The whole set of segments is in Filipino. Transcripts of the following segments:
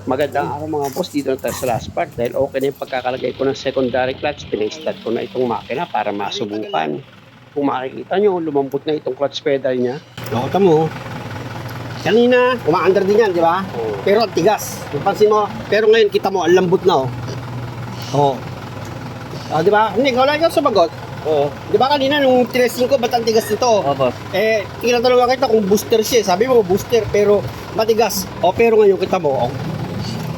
Magandang araw mga boss, dito na tayo sa last part dahil okay na yung pagkakalagay ko ng secondary clutch. Pina-start ko na itong makina para masubukan. Kung makikita nyo, lumambot na itong clutch pedal niya. Nakita mo, kanina, umaandar din yan, di ba? Oh. Pero ang tigas. Napansin mo, pero ngayon kita mo, ang lambot na, oh. Oh. Ah, di ba? Hindi, wala ikaw sumagot. Oo. Di ba kanina, nung tinesting ko, ba't ang tigas nito? boss. Tinatanong kita kung booster siya. Sabi mo, booster, pero matigas. O, pero ngayon kita mo, oh.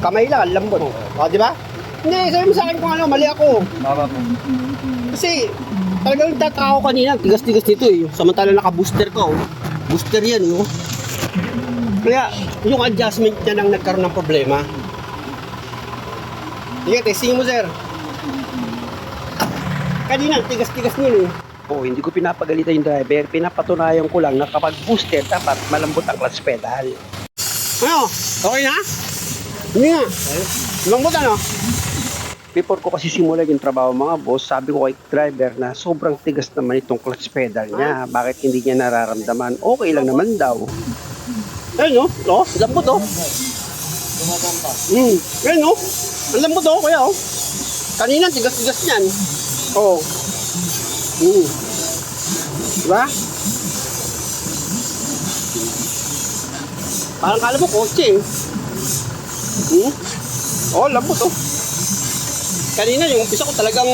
Kamay lang, ang lambot. O, di ba? Hindi, sabi mo sa akin kung ano, mali ako. Kasi, talagang tatao kanina, tigas-tigas nito eh. Samantala naka-booster ko. Booster yan, oh. Kaya, yung adjustment niya nang nagkaroon ng problema. Sige, testing mo, sir. Kanina, tigas-tigas niya eh. Oo, hindi ko pinapagalitan yung driver. Pinapatunayan ko lang na kapag booster, dapat malambot ang clutch pedal. Ano? Okay na? Hindi nga. Lambot ano? Before ko kasi simulan yung trabaho mga boss, sabi ko kay driver na sobrang tigas naman itong clutch pedal niya. Bakit hindi niya nararamdaman? Okay lang naman daw. Ayun, no? Oh, lambot, oh. Ayun, no? Ang lambot, oh, kaya, oh. Kanina, tigas-tigas niyan. Oh. Diba? Parang kala mo, kotse, eh. Oh, lambot, oh. Kanina, yung umpisa ko talagang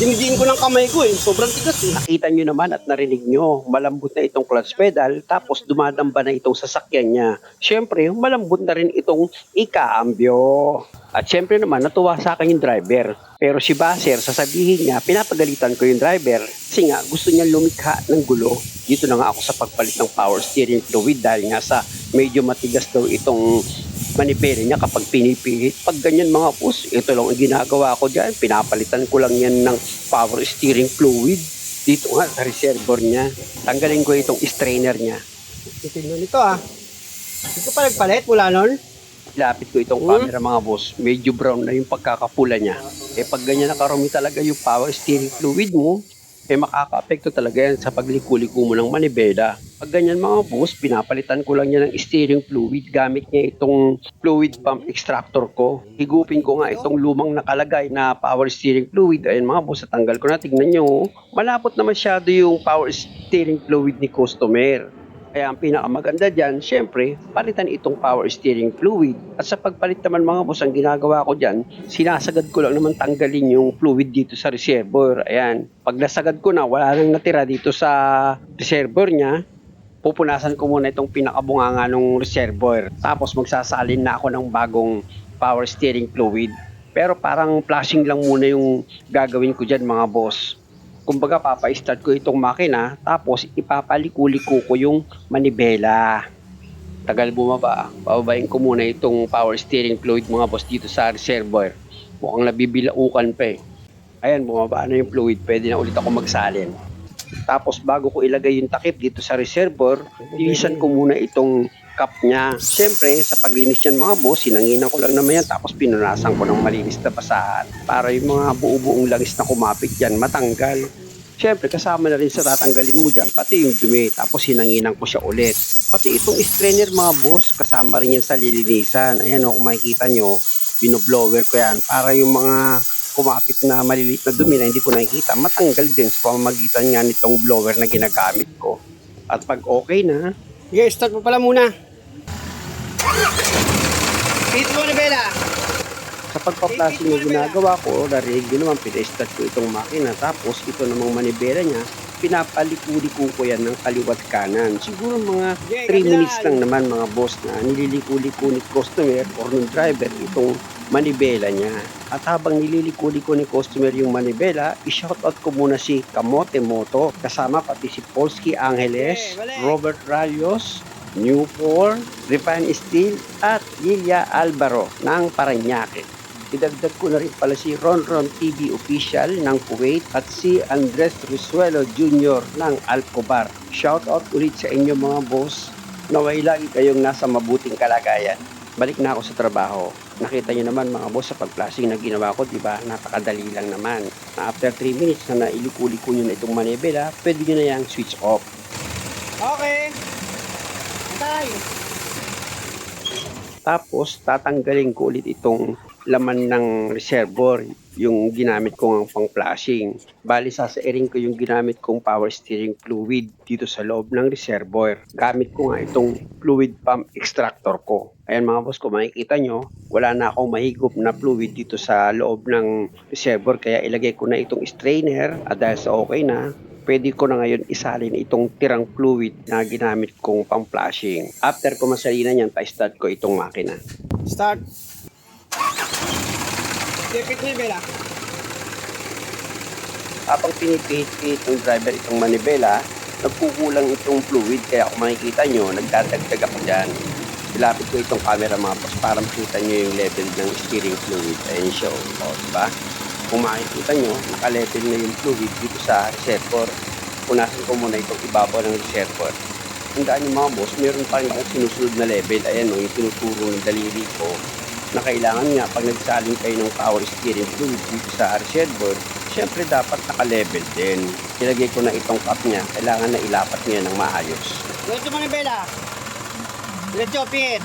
dinidiin ko ng kamay ko, eh. Sobrang tigas, eh. Nakita nyo naman at narinig nyo, malambot na itong clutch pedal, tapos dumadamba na itong sasakyan niya. Siyempre, malambot na rin itong ikaambyo. At siyempre naman, natuwa sa akin yung driver. Pero si Baser, sasabihin niya, pinapagalitan ko yung driver kasi nga gusto niya lumikha ng gulo. Dito na nga ako sa pagpalit ng power steering fluid dahil nga sa medyo matigas daw itong manibela niya kapag pinipilit. Pag ganyan mga boss, ito lang ang ginagawa ko dyan. Pinapalitan ko lang yan ng power steering fluid. Dito nga sa reservoir niya. Tanggalin ko itong strainer niya. Titignan nito, ah. Hindi ka pa nagpalit mula nun? Lapit ko itong camera mga boss. Medyo brown na yung pagkakapula niya. Pag ganyan nakarumi talaga yung power steering fluid mo, makaka-apekto talaga yan sa pagliku-liko mo ng manibela. Pag ganyan mga boss, pinapalitan ko lang yan ng steering fluid. Gamit niya itong fluid pump extractor ko. Higupin ko nga itong lumang nakalagay na power steering fluid. Ayun mga boss, natanggal ko na. Tignan nyo. Malapot na masyado yung power steering fluid ni customer. Kaya ang pinakamaganda dyan, syempre, palitan itong power steering fluid. At sa pagpalit naman mga boss, ang ginagawa ko dyan, sinasagad ko lang naman tanggalin yung fluid dito sa reservoir. Ayan. Pag nasagad ko na, wala nang natira dito sa reservoir niya, pupunasan ko muna itong pinakabunganga ng reservoir. Tapos magsasalin na ako ng bagong power steering fluid. Pero parang flashing lang muna yung gagawin ko dyan mga boss. Kumbaga papa-start ko itong makina tapos ipapaliko-liko ko yung manibela. Tagal bumaba. Bababain ko muna itong power steering fluid mga boss dito sa reservoir. Mukhang nabibilaukan pa eh. Ayan, bumaba na yung fluid. Pwede na ulit ako magsalin. Tapos bago ko ilagay yung takip dito sa reservoir, linisan ko muna itong cup niya. Siyempre, sa paglinis yan mga boss, sinanginan ko lang naman yan tapos pinunasan ko ng malinis na basahan para yung mga buo-buong langis na kumapit dyan matanggal. Siyempre, kasama na rin sa tatanggalin mo dyan, pati yung dumi, tapos sinanginan ko siya ulit. Pati itong strainer mga boss, kasama rin yan sa lilinisan. Ayan o, kung makikita nyo, binoblower ko yan para yung mga kumapit na maliliit na dumi na hindi ko nakikita, matanggal din sa pamamagitan nga nitong blower na ginagamit ko. At pag okay na, Sige, start mo pala muna. Dito mo na, Bella. sa pagpa-flashing yung ginagawa ko, narinig nyo naman, pina-start ko itong makina. Tapos ito namang manibela niya, pinapaliku-liko ko yan ng kaliwat kanan. Siguro mga 3 minutes lang naman mga boss na nililiko-liko ni customer or ng driver itong manibela niya. At habang nililiko-liko ni customer yung manibela, i-shoutout ko muna si Kamote Moto, kasama pati si Polski Angeles, Robert Rayos, Newport, Refine Steel at Lilia Alvaro ng Parañaque. Idagdag ko na rin pala si Ronron TV Official ng Kuwait at si Andres Risuelo Jr. ng Alcobar. Shoutout ulit sa inyo mga boss. Naway lagi kayong nasa mabuting kalagayan. Balik na ako sa trabaho. Nakita niyo naman mga boss sa pag-flashing na ginawa ko, di ba? Napakadali lang naman. After 3 minutes na nailiko-liko nyo na itong manibela, pwede nyo na yung switch off. Okay. Tay. Tapos, tatanggalin ko ulit itong laman ng reservoir, yung ginamit ko ng pang-flashing. Bali, sasairin ko yung ginamit kong power steering fluid dito sa loob ng reservoir. Gamit ko nga itong fluid pump extractor ko. Ayan mga boss, kung makikita nyo, wala na akong mahigop na fluid dito sa loob ng reservoir. Kaya ilagay ko na itong strainer at dahil sa okay na, pwede ko na ngayon isalin itong tirang fluid na ginamit kong pang-flashing. After ko masalinan yan, pa-start ko itong makina. Start. Dipit mo yung bela. Habang pinipihit ng driver itong manibela, nagkukulang itong fluid. Kaya kung makikita nyo, nagdadagdag ako dyan. Ilapit ko itong camera mga boss para makita nyo yung level ng steering fluid. Ayan siya. O, diba? Kung makikita nyo, naka-level na yung fluid dito sa reservoir. Punasan ko muna itong ibabaw ng reservoir. Tandaan nyo mga boss, meron pa rin akong sinusunod na level. Ayan o, yung tinuturo ng daliri ko na kailangan nga pag nagsaling kayo ng power steering fluid dito sa reservoir, syempre dapat naka-level din. Ilagay ko na itong cup niya. Kailangan na ilapat niya ng maayos. Diretso mo yung bela. Diretso, pihit.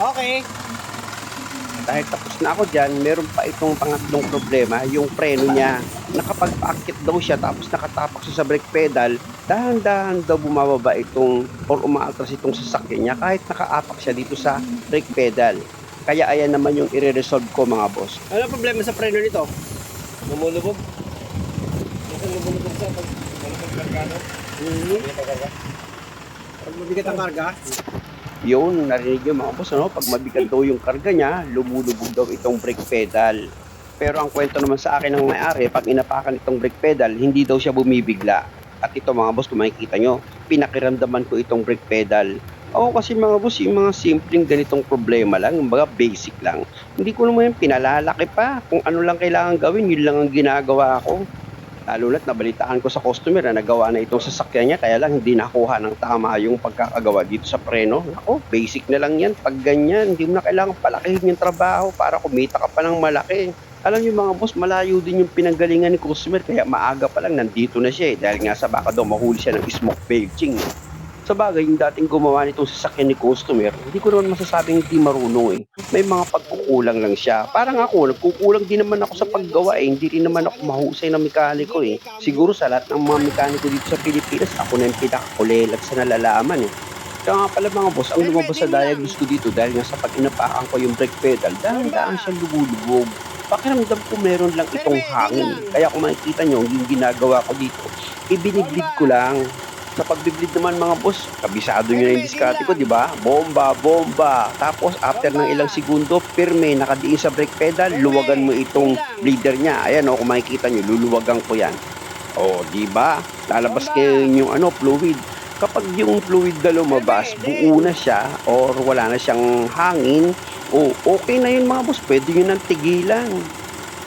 Okay. Dahil tapos na ako dyan, meron pa itong pangatlong problema, yung preno niya. Nakapag-paakit daw siya tapos nakatapak siya sa brake pedal, dahan-dahan daw bumababa itong or umaatras itong sasakyan niya kahit nakaapak siya dito sa brake pedal. Kaya ayan naman yung i-resolve ko mga boss. Ano problema sa preno nito? Lumulubog. Minsan lumulubog siya pag kargano. Pag mabigat ang karga. Yun, narinig yung mga boss, ano? Pag mabigat daw yung karga niya, lumulubog daw itong brake pedal. Pero ang kwento naman sa akin ng may-ari, pag inapakan itong brake pedal, hindi daw siya bumibigla. At ito mga boss, kung makikita nyo, pinakiramdaman ko itong brake pedal. Ako kasi mga boss, yung mga simpleng ganitong problema lang, yung mga basic lang. Hindi ko naman yung pinalalaki pa. Kung ano lang kailangan gawin, yun lang ang ginagawa ko. Lalo na't nabalitaan ko sa customer na nagawa na itong sasakyan niya, kaya lang hindi nakuha ng tama yung pagkakagawa dito sa preno. Ako, basic na lang yan. Pag ganyan, hindi mo na kailangan palakihin yung trabaho para kumita ka pa ng malaki. Alam niyo mga boss, malayo din yung pinanggalingan ni customer, kaya maaga pa lang nandito na siya dahil nga sa baka daw mahuli siya ng smoke belching. Sa bagay, yung dating gumawa nitong sasakyan ni customer, hindi ko naman masasabing hindi marunong May mga pagkukulang lang siya. Parang ako, nagkukulang din naman ako sa paggawa Hindi rin naman ako mahusay na mekaniko Siguro sa lahat ng mga mekaniko dito sa Pilipinas, ako na yung pinakakulelat sa nalalaman Kaya nga pala mga boss, ang lumabas sa diagnose ko dito dahil nga sa pag inapakan ko yung brake pedal, dahan-dahan siyang lumulubog. Pakiramdam ko meron lang itong hangin. Kaya kung makikita nyo, yung ginagawa ko dito, ibiniblid ko lang. Sa pagbiblid naman mga boss, kabisado nyo na yung diskarte ko, di ba? Bomba, bomba. Tapos after ng ilang segundo, pirme, nakadiin sa brake pedal, luwagan mo itong bleeder niya. Ayan o, kung makikita nyo, luluwagan ko yan. O, di ba? Lalabas kayo yung fluid. Kapag yung fluid na lumabas, buo na siya or wala na siyang hangin, okay na yun mga boss, pwede nyo nang tigilan.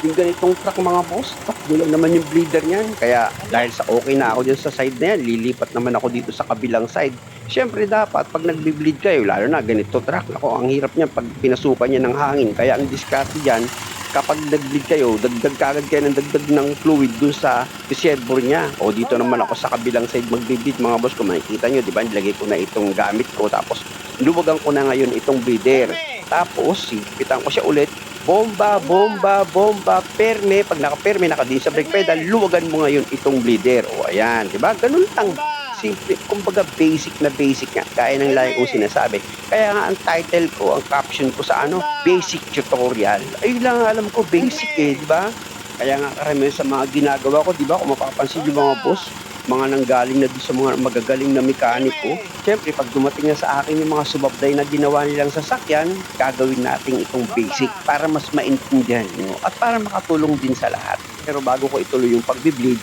Yung ganitong truck mga boss, takbo lang naman yung bleeder niyan. Kaya dahil sa okay na ako dyan sa side na yan, lilipat naman ako dito sa kabilang side. Siyempre dapat pag nagbe-bleed kayo, lalo na ganito truck, ako ang hirap niya pag pinasukan niya ng hangin. Kaya ang diskarte dyan, kapag nag-bleed kayo, dagdag kagad kayo ng dagdag ng fluid dun sa reservoir niya. O dito naman ako sa kabilang side magbe-bleed mga boss, kung makikita nyo, di ba, nilagay ko na itong gamit ko, tapos luwagan ko na ngayon itong bleeder. Tapos, sipitan ko siya ulit, bomba, bomba, bomba, perme. Pag naka-perme, nakadiin sa brake pedal, luwagan mo ngayon itong bleeder. O ayan, di ba? Ganun lang. Simple, kumbaga basic na basic nga. Kaya ng lagi kong sinasabi. Kaya nga ang title ko, ang caption ko sa basic tutorial. Ayun lang alam ko, basic di ba? Kaya nga karamihan sa mga ginagawa ko, di ba? Kung mapapansin yung mga boss, mga nanggaling na doon sa mga magagaling na mekaniko. Siyempre, pag dumating na sa akin yung mga subablay na ginawa nilang sasakyan, gagawin natin itong basic para mas maintindihan nyo at para makatulong din sa lahat. Pero bago ko ituloy yung pagbe-bleed,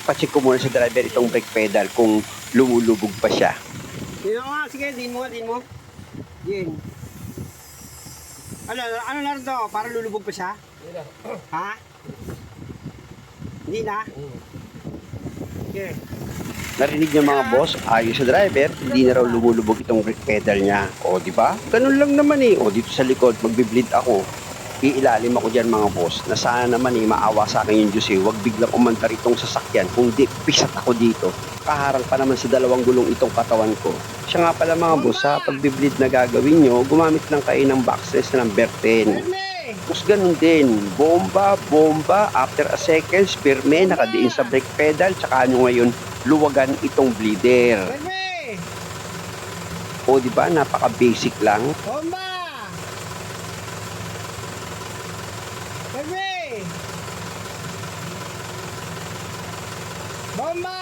pacheck ko muna sa driver itong brake pedal kung lumulubog pa siya. Dino nga, sige, din mo. Din. Ano na rin to? Para lulubog pa siya? Ha? Hindi na? Okay. Narinig niya mga boss, ayos sa driver, hindi na raw lumulubog itong brake pedal niya. O, di ba? Ganun lang naman O, dito sa likod, magbe-bleed ako. Iilalim ako dyan mga boss na sana naman maawa sa akin yung Diyos huwag biglang umandar itong sasakyan kung di pisat ako dito. Kaharang pa naman sa dalawang gulong itong katawan ko. Siya nga pala mga boss sa pagbibleed na gagawin nyo, gumamit lang kayo ng boxes na number 10. Tapos ganun din, bomba, after a second, pirme, nakadiin sa brake pedal, tsaka nyo ngayon luwagan itong bleeder. O diba, napaka basic lang. Bomba! Perme! Bomba!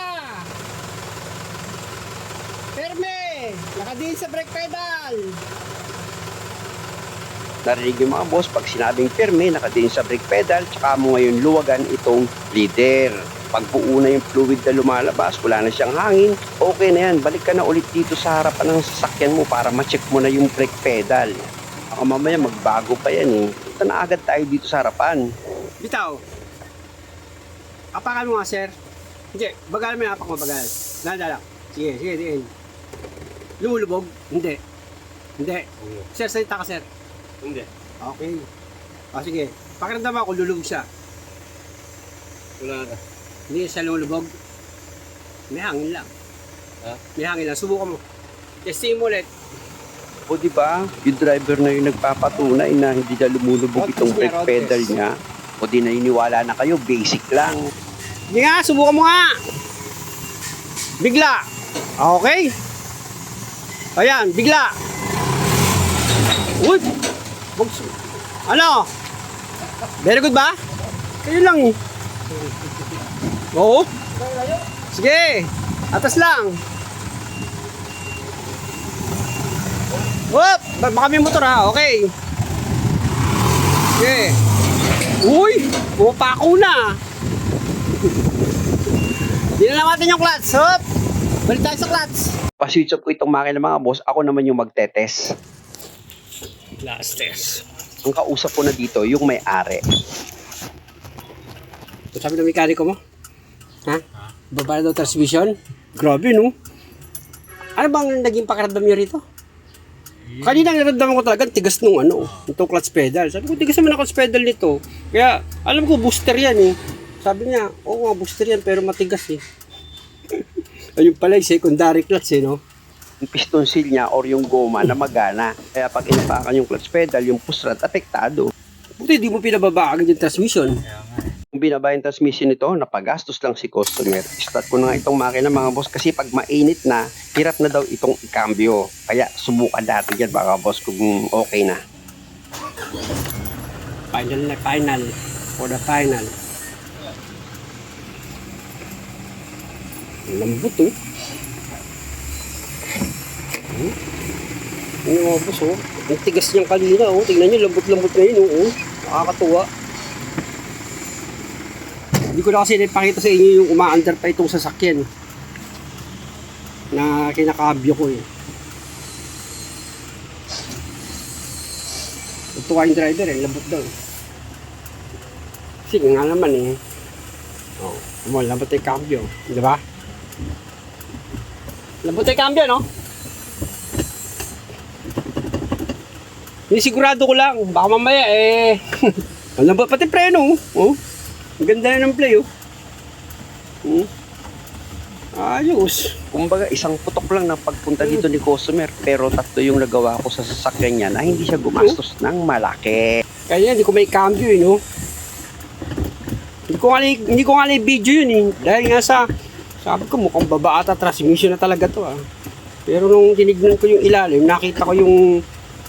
Perme! Nakadiin sa brake pedal! Narinig yung mga boss, pag sinabing pirme, nakadiin sa brake pedal, tsaka mo ngayon luwagan itong bleeder. Pag buo na yung fluid na lumalabas, wala na siyang hangin, okay na yan. Balik ka na ulit dito sa harapan ng sasakyan mo para ma-check mo na yung brake pedal. Baka mamaya magbago pa yan eh. Punta na agad tayo dito sa harapan. Bitaw! Apakan mo nga, sir. Hindi, bagal mo yung apak mo, bagal. Dala. Sige. Lumulubog? Hindi. Sir, salita ka, sir. Hindi. Okay. O sige, pakiramdam ako, lulubog siya. Wala na. Hindi siya lumulubog. May hangin lang. Ha? May hangin lang. Subukan mo. Testing mo ulit. O diba, yung driver na yung nagpapatunay na hindi na lumulubog itong brake pedal niya. O di naniniwala na kayo, basic lang. Hindi nga, subukan mo nga. Bigla. Okay. Ayan, bigla. Uy! Ano? Very good ba? Kayo lang eh. Oo. Sige. Atas lang. Whoop! Baka may motor ha. Okay. Sige. Uy! Pumapako na. Dinala natin yung clutch. Hop! Balik tayo sa clutch. Pa-switch off ko itong makina mga boss, ako naman yung magtetest. Last test. Ang kausap ko na dito, yung may-ari. Ito sabi ng mekaniko mo? Ha? Baba na daw transmission? Grabe no? Ano bang naging pakiramdam niyo rito? Kanina naramdaman ko talaga tigas nung itong clutch pedal. Sabi ko tigas naman ang clutch pedal nito. Kaya alam ko booster yan eh. Sabi niya, oo nga booster yan pero matigas eh. Ayun pala yung secondary clutch eh no? Yung piston seal niya or yung goma na magana. Kaya pag inapakan yung clutch pedal, yung push rod, apektado. Buti di mo pinababa agad yung transmission. Kung binaba yung transmission nito, napagastos lang si customer. Start ko na nga itong makina mga boss kasi pag mainit na, hirap na daw itong ikambyo. Kaya subukan natin yan mga boss kung okay na. Final. For the final. Lambot oh. Ano mga boss oh. Ang tigas niyang kanina oh. Tingnan niyo lambot-lambot na yun oh. Nakakatuwa. Hindi ko na kasi napakita sa inyo yung umaandar pa itong sasakyan na kinakabyo ko eh. Tutuwa yung driver eh. Lambot daw eh. Sige nga naman eh. Oh, lambot yung cambio. Di ba? Lambot yung cambio, no? Sigurado ko lang. Baka mamaya eh. Ang lambot pati preno. Oh. Ang ganda na ng play oh. Ayos. Kumbaga isang putok lang ng pagpunta dito ni customer pero tatlo yung nagawa ko sa sasakyan niya na hindi siya gumastos ng malaki. Kaya hindi ko may cambio eh, no? Hindi ko nga video yun eh. Dahil nga sabi ko mukhang baba ata transmission na talaga to ah. Pero nung tinignan ko yung ilalim, nakita ko yung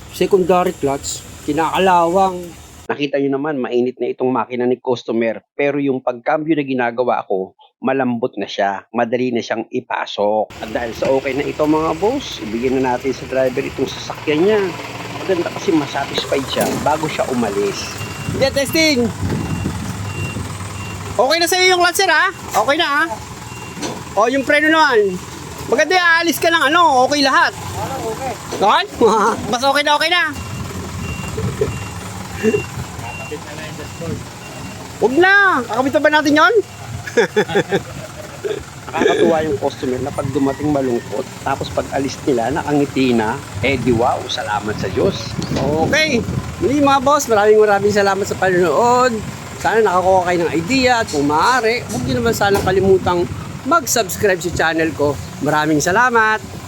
secondary clutch, kinakalawang. Nakita nyo naman, mainit na itong makina ni customer pero yung pagkambyo na ginagawa ko, malambot na siya. Madali na siyang ipasok. At dahil sa okay na ito mga boss, ibigyan na natin sa driver itong sasakyan niya. Maganda kasi masatisfied siya bago siya umalis. Yeah, testing! Okay na sa'yo yung clutch sir ha? Okay na ha? O yung preno naman. Maganda aalis ka ng okay lahat. Okay. Okay? Mas okay na okay na. Kapit na na yung dashboard. Huwag na! Kakabit pa ba natin yon? Nakakatuwa yung customer na pag dumating malungkot, tapos pag alis nila, nakangiti na, eh di wow, salamat sa Diyos. Okay. Muli mga boss, maraming salamat sa panonood. Sana nakakuha kayo ng idea at kung maaari, huwag niyo naman sana kalimutang mag-subscribe sa channel ko. Maraming salamat!